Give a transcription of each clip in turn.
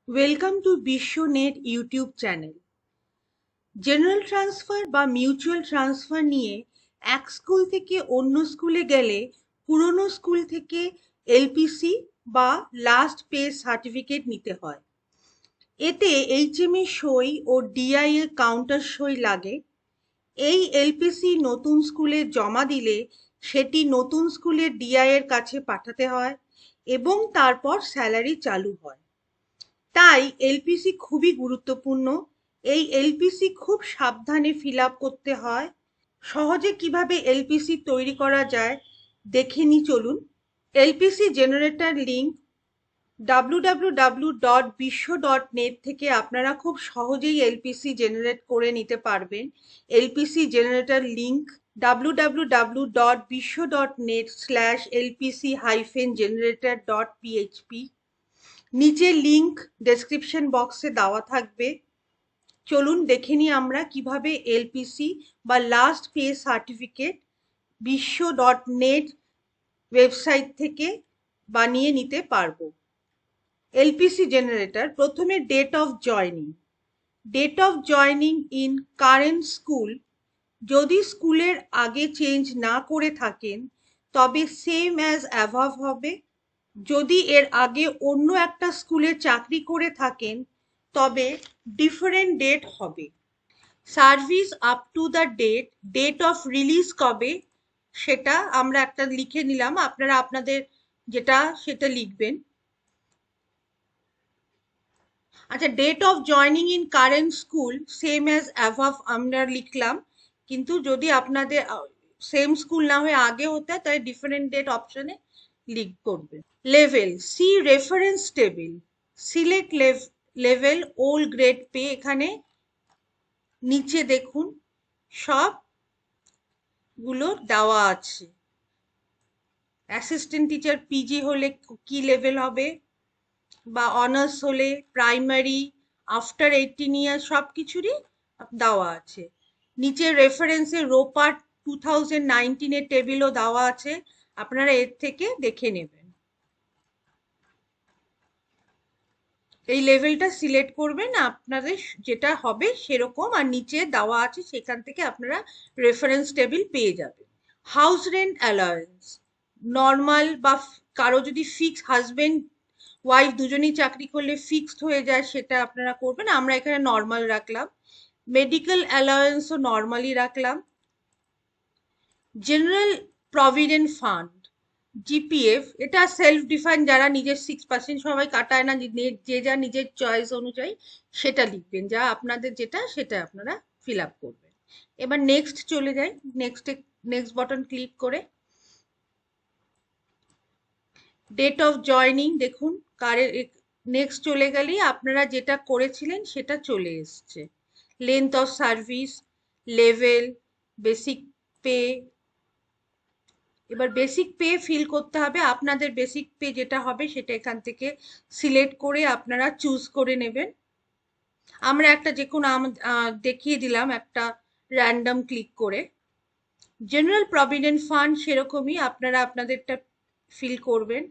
Welcome to Bishwanet YouTube channel. General transfer বা mutual transfer নিয়ে এক স্কুল থেকে অন্য স্কুলে গেলে পুরনো স্কুল থেকে এলপিসি বা লাস্ট পে সার্টিফিকেট নিতে হয়। এতে এইচএম এর সই ও ডিআই এর কাউন্টার সই লাগে। এই এলপিসি নতুন স্কুলে জমা দিলে সেটি নতুন স্কুলের ডিআই এর কাছে পাঠাতে হয় এবং তারপর স্যালারি চালু হয়। তাই এলপিসি খুবই গুরুত্বপূর্ণ। এই এলপিসি খুব সাবধানে ফিল আপ করতে হয়। সহজে কিভাবে এলপিসি তৈরি করা যায় দেখে নি চলুন। এলপিসি জেনারেটর লিঙ্ক www.bisho.net থেকে আপনারা খুব সহজেই এলপিসি জেনারেট করে নিতে পারবেন। LPC generator link www.bisho.net/lpc-generator.php। নিচে লিংক ডেসক্রিপশন বক্সে দেওয়া থাকবে। চলুন দেখে নিই আমরা কিভাবে এলপিসি বা লাস্ট পে সার্টিফিকেট বিশ্ব.নেট ওয়েবসাইট থেকে বানিয়ে নিতে পারবো। এলপিসি জেনারেটর, প্রথমে date of joining. Date of joining in current school, যদি স্কুলের আগে চেঞ্জ না করে থাকেন তবে সেম অ্যাজ অ্যাভাব হবে। যদি এর আগে অন্য একটা স্কুলে চাকরি করে থাকেন তবে ডিফারেন্ট ডেট হবে। Service up to the date, date of release কবে সেটা আমরা একটা লিখে নিলাম, আপনারা আপনাদের যেটা সেটা লিখবেন। আচ্ছা, date of joining in current school same as above আমরা লিখলাম, কিন্তু যদি আপনাদের সেম স্কুল না হয়ে আগে হতে হয় তাহলে ডিফারেন্ট ডেট অপশনে লিখ করবে। Level, see reference table, select level old grade pay. এখানে নিচে দেখুন সব গুলো দেওয়া আছে। অ্যাসিস্ট্যান্ট টিচার পিজি হলে কি লেভেল হবে, বা অনার্স হলে প্রাইমারি, আফটার 18 ইয়ার সব কিছুরই দেওয়া আছে। নিচে রেফারেন্সে রোপার 2019 এর টেবিলও দেওয়া আছে, আপনারা এর থেকে দেখে নেবেন। এই লেভেলটা সিলেক্ট করবেন, আপনাদের যেটা হবে সেরকম, আর নিচে দেওয়া আছে সেখান থেকে আপনারা রেফারেন্স টেবিল পেয়ে যাবেন। হাউস রেন্ট অ্যালাউয়েন্স, নর্মাল বা কারো যদি ফিক্স, হাজবেন্ড ওয়াইফ দুজনেই চাকরি করলে ফিক্সড হয়ে যায় সেটা আপনারা করবেন, আমরা এখানে নর্মাল রাখলাম। মেডিকেল অ্যালাউয়েন্সও নর্মালি রাখলাম। জেনারেল প্রভিডেন্ট ফান্ড, জিপিএফ, এটা সেলফ ডিফাইন, যারা নিজের 6% সবাই কাটায় না, যে যা নিজের চয়েস অনুযায়ী সেটা লিখবেন, যা আপনাদের যেটা সেটা আপনারা ফিল আপ করবেন। এবার নেক্সট চলে যাই, নেক্সট বাটন ক্লিক করে ডেট অফ জয়নিং দেখুন, নেক্সট চলে গেলেই আপনারা যেটা করেছিলেন সেটা চলে এসছে। Length of service, level, basic pay. এবার বেসিক পে ফিল করতে হবে, আপনাদের বেসিক পে যেটা হবে সেটা এখান থেকে সিলেক্ট করে আপনারা চুজ করে নেবেন। আমরা একটা যে কোনো দেখিয়ে দিলাম একটা র্যান্ডম ক্লিক করে। জেনারেল প্রভিডেন্ট ফান্ড সেরকমই আপনারা আপনাদেরটা ফিল করবেন।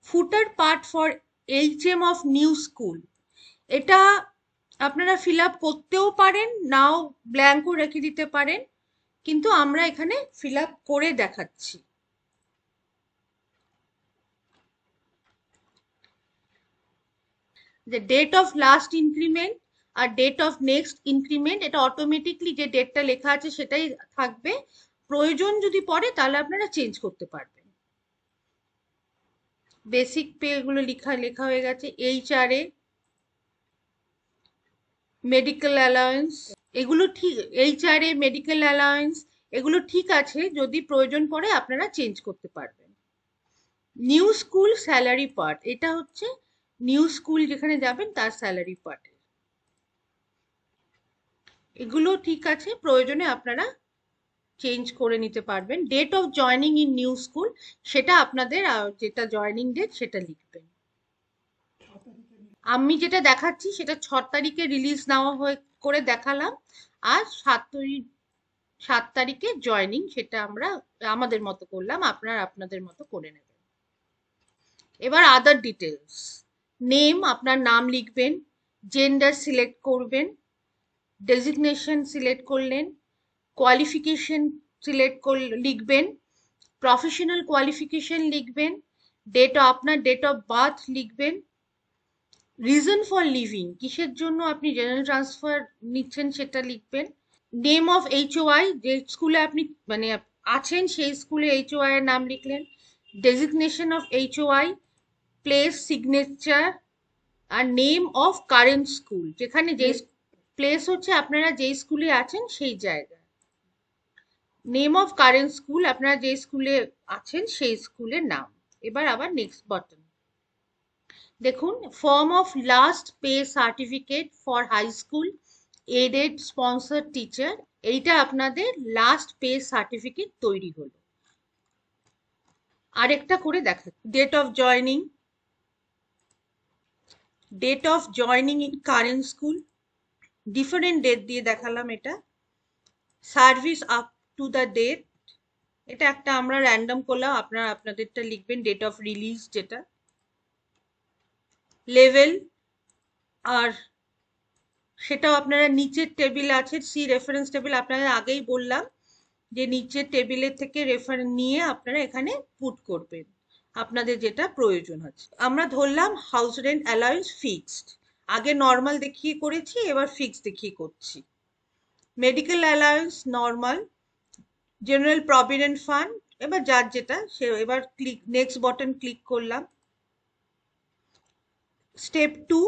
Footer part for HM of new school, এটা আপনারা ফিল আপ করতেও পারেন, নাও ব্ল্যাঙ্কও রেখে দিতে পারেন, কিন্তু আমরা এখানে ফিল আপ করে দেখাচ্ছি। যে ডেট অফ লাস্ট ইনক্রিমেন্ট আর ডেট অফ নেক্সট ইনক্রিমেন্ট, এটা অটোমেটিকলি যে ডেটটা লেখা আছে সেটাই থাকবে, প্রয়োজন যদি পড়ে তাহলে আপনারা চেঞ্জ করতে পারবেন। বেসিক পে এগুলো লেখা হয়ে গেছে। এইচআরএ, মেডিকেল অ্যালাউয়েন্স, এগুলো ঠিক, এইচআরএ মেডিকেল অ্যালাউয়েন্স এগুলো ঠিক আছে, যদি প্রয়োজন পড়ে আপনারা চেঞ্জ করতে পারবেন। নিউ স্কুল স্যালারি পার্ট, এটা হচ্ছে নিউ স্কুল যেখানে যাবেন তার স্যালারি পার্ট, এগুলো ঠিক আছে, প্রয়োজনে আপনারা চেঞ্জ করে নিতে পারবেন। Date of joining in new school, সেটা আপনাদের যেটা জয়নিং ডেট সেটা লিখবেন। আমি যেটা দেখাচ্ছি সেটা 6 তারিখে রিলিজ নেওয়া হয়ে করে দেখালাম, আর 7 তারিখে জয়নিং, সেটা আমরা আমাদের মতো করলাম, আপনারা আপনাদের মতো করে নেবেন। এবার আদার ডিটেলস, নেম, আপনার নাম লিখবেন, জেন্ডার সিলেক্ট করবেন, ডেজিগনেশন সিলেক্ট করলেন, কোয়ালিফিকেশন সিলেক্ট লিখবেন, প্রফেশনাল কোয়ালিফিকেশন লিখবেন, আপনার ডেট অফ বার্থ লিখবেন, রিজন ফর লিভিং, কিসের জন্য আপনি জেনারেল ট্রান্সফার নিচ্ছেন সেটা লিখবেন, নেম অফ এইচওআই, যে স্কুলে আপনি মানে আছেন সেই স্কুলে এইচওআই এর নাম লিখলেন, designation of HOI, place, signature, আর নেম অফ কারেন্ট স্কুল, যেখানে যে প্লেস হচ্ছে আপনারা যেই স্কুলে আছেন সেই জায়গা, নেম অফ কারেন্ট স্কুল, আপনারা যে স্কুলে আছেন সেই স্কুলের নাম। এবার আবার নেক্সট বাটন। দেখুন, form of last pay certificate for high school aided sponsor teacher, এইটা আপনাদের লাস্ট পে সার্টিফিকেট তৈরি হলো। আরেকটা করে দেখা, date of joining, date of joining in current school, different date দিয়ে দেখালাম এটা, service up to the date, এটা একটা আমরা র্যান্ডম করলাম, আপনারা আপনাদেরটা লিখবেন, ডেট অফ রিলিজ যেটা, লেভেল, আর সেটাও আপনারা নিচের টেবিল আছে, সি রেফারেন্স টেবিল, আপনাদের আগেই বললাম যে নিচের টেবিলের থেকে রেফারেন্স নিয়ে আপনারা এখানে পুট করবেন আপনাদের যেটা প্রয়োজন আছে। আমরা ধরলাম হাউস রেন্ট অ্যালাউন্স ফিক্সড, আগে নর্মাল দেখিয়ে করেছি, এবার ফিক্সড দেখিয়ে করছি। Medical allowance normal, general provident fund, এবার যার যেটা সে, এবার ক্লিক, নেক্সট বাটন ক্লিক করলাম। স্টেপ 2,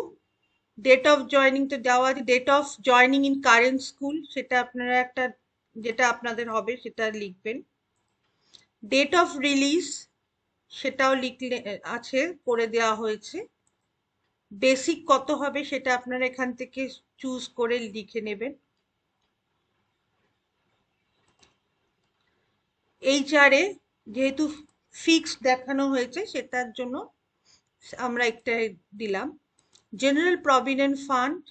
ডেট অফ জয়নিং তো দেওয়া আছে, date of joining in current school, সেটা আপনারা একটা যেটা আপনাদের হবে সেটা লিখবেন। ডেট অফ রিলিজ সেটাও লিখলে আছে, করে দেওয়া হয়েছে। বেসিক কত হবে সেটা আপনারা এখান থেকে চুজ করে লিখে নেবেন। এইচআরএ যেহেতু ফিক্সড দেখানো হয়েছে সেটার জন্য আমরা একটা দিলাম। General provident fund,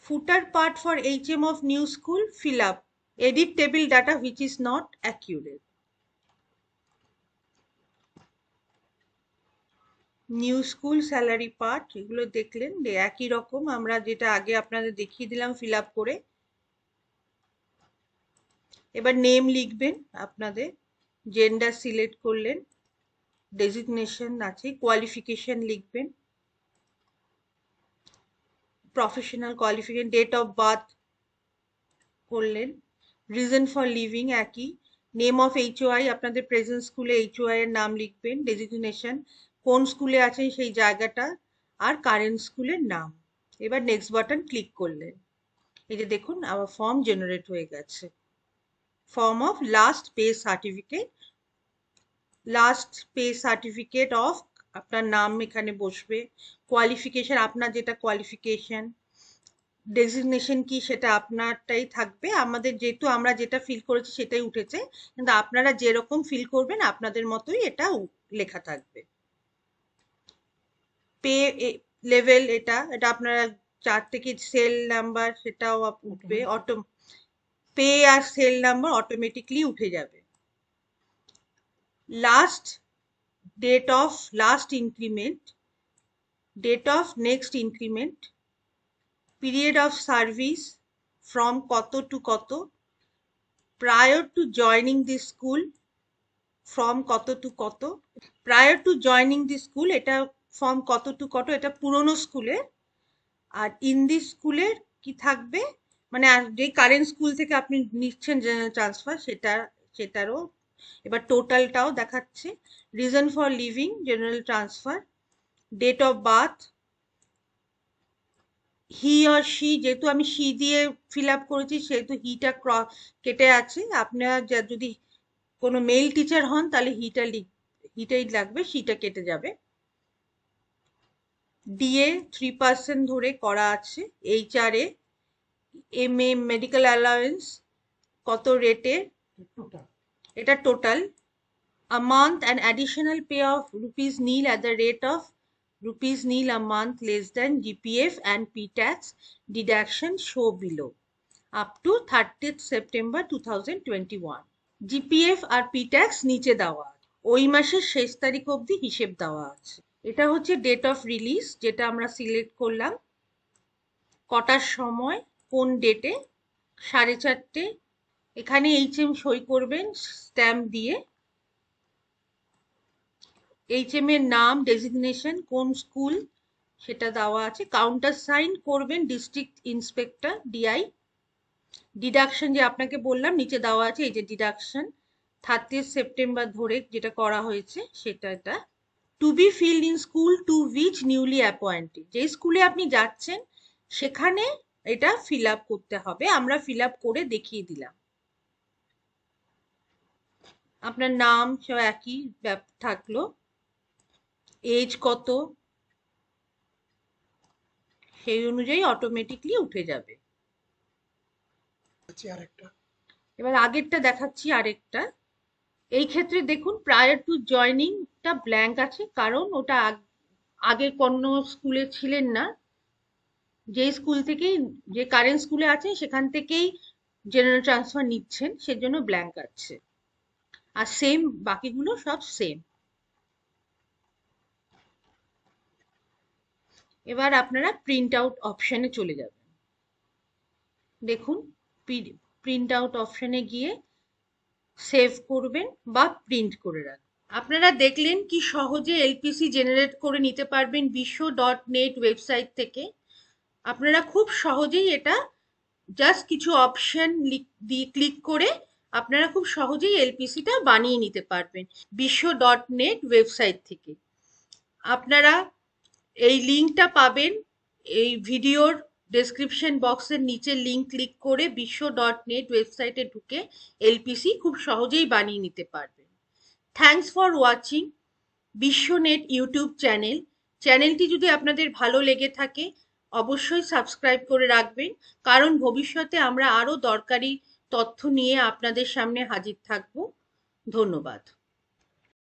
footer part for HM of new school, fill up, edit table data which is not accurate, new school salary part, এগুলো দেখলেন যে একই রকম আমরা যেটা আগে আপনাদের দেখিয়ে দিলাম ফিল আপ করে। এবার নেম লিখবেন আপনাদের, জেন্ডার সিলেক্ট করলেন, ডেজিগনেশন আছে, কোয়ালিফিকেশন লিখবেন, professional qualification, date of birth করলেন, রিজন ফর লিভিং একই, নেম অফ এইচওআই, আপনাদের প্রেজেন্ট স্কুলে এইচওআই এর নাম লিখবেন, ডেজিগনেশন কোন স্কুলে আছেন সেই জায়গাটা, আর কারেন্ট স্কুলের নাম। এবার নেক্সট বাটন ক্লিক করলেন, এই যে দেখুন আমার ফর্ম জেনারেট হয়ে গেছে। Form of last pay certificate, last pay certificate of, আপনার নাম এখানে বসবে, কোয়ালিফিকেশন আপনার যেটা কোয়ালিফিকেশন, ডেজিগনেশন কি সেটা আপনারটাই থাকবে, আমাদের যেহেতু আমরা যেটা ফিল করেছি সেটাই উঠেছে, কিন্তু আপনারা যেরকম ফিল করবেন আপনাদের মতোই এটা লেখা থাকবে। পে লেভেল, এটা আপনারা 4 থেকে সেল নাম্বার সেটাও উঠবে, অটো পে আর সেল নাম্বার অটোমেটিকলি উঠে যাবে। Last date of last increment, date of next increment, period of service from কত টু কত, prior to joining the school from কত টু কত, prior to joining the school এটা from কত to কত, এটা পুরনো স্কুলের, আর ইন দি স্কুলের কি থাকবে মানে যে কারেন্ট স্কুল থেকে আপনি নিচ্ছেন জেনারেল ট্রান্সফার সেটারও। এবার টোটালটাও দেখাচ্ছে, reason for leaving general transfer, date of birth, he or she, যেহেতু আমি শি দিয়ে ফিল আপ করেছি সেহেতু হিটা কেটে আছে, আপনারা যদি কোনো মেল টিচার হন তাহলে হিটাই লাগবে, শিটা কেটে যাবে। ডিএ 3% ধরে করা আছে, এইচআরএ, এমএ মেডিকেল অ্যালাউন্স কত রেটের, এটা total, a month and additional pay of ₹0 at the rate of ₹0 a month less than GPF and P-tax deduction show below up to 30th September 2021. GPF R P-tax নিচে দেওয়া, ওই মাসের শেষ তারিখ অবধি হিসেব দেওয়া আছে। এটা হচ্ছে ডেট অফ রিলিজ, যেটা আমরা সিলেক্ট করলাম। কটার সময়, কোন ডেটে, 4:30। এখানে HM সই করবেন স্ট্যাম্প দিয়ে। HM এর নাম, ডেজিগনেশন, কোন স্কুল সেটা দেওয়া আছে। কাউন্টার সাইন করবেন ডিস্ট্রিক্ট ইন্সপেক্টর, DI। ডিডাকশন যে আপনাকে বললাম নিচে দেওয়া আছে, এই যে ডিডাকশন 30 সেপ্টেম্বর ধরে যেটা করা হয়েছে সেটা। এটা to be filled in school to which newly appointed, যে স্কুলে আপনি যাচ্ছেন সেখানে এটা ফিল আপ করতে হবে। আমরা ফিল আপ করে দেখিয়ে দিলাম। আপনার নাম সব একই থাকলো, এজ কত সেই অনুযায়ী অটোমেটিকলি উঠে যাবে। এবার আগেরটা দেখাচ্ছি আরেকটা। এই ক্ষেত্রে দেখুন প্রায়র টু জয়নিংটা ব্ল্যাঙ্ক আছে, কারণ ওটা আগে কোনো স্কুলে ছিলেন না, যে স্কুল থেকেই, যে কারেন্ট স্কুলে আছেন সেখান থেকেই জেনারেল ট্রান্সফার নিচ্ছেন, সেজন্য ব্ল্যাঙ্ক আছে। আর সেম বাকিগুলো সব সেম। এবার আপনারা প্রিন্ট আউট অপশনে চলে যাবেন। দেখুন প্রিন্ট আউট অপশনে গিয়ে সেভ করবেন বা প্রিন্ট করে রাখবেন। আপনারা দেখলেন কি সহজে LPC জেনারেট করে নিতে পারবেন bisho.net ওয়েবসাইট থেকে। আপনারা খুব সহজেই এটা জাস্ট কিছু অপশন দিয়ে ক্লিক করে আপনারা খুব সহজেই LPCটা বানিয়ে নিতে পারবেন bisho.net ওয়েবসাইট থেকে। আপনারা এই লিঙ্কটা পাবেন এই ভিডিওর ডেসক্রিপশন বক্সের নিচে, লিঙ্ক ক্লিক করে bisho.net ওয়েবসাইটে ঢুকে LPC খুব সহজেই বানিয়ে নিতে পারবেন। থ্যাঙ্কস ফর ওয়াচিং বিশ্বনেট ইউটিউব চ্যানেলটি যদি আপনাদের ভালো লেগে থাকে অবশ্যই সাবস্ক্রাইব করে রাখবেন, কারণ ভবিষ্যতে আমরা আরো দরকারি তথ্য নিয়ে আপনাদের সামনে হাজির থাকব। ধন্যবাদ।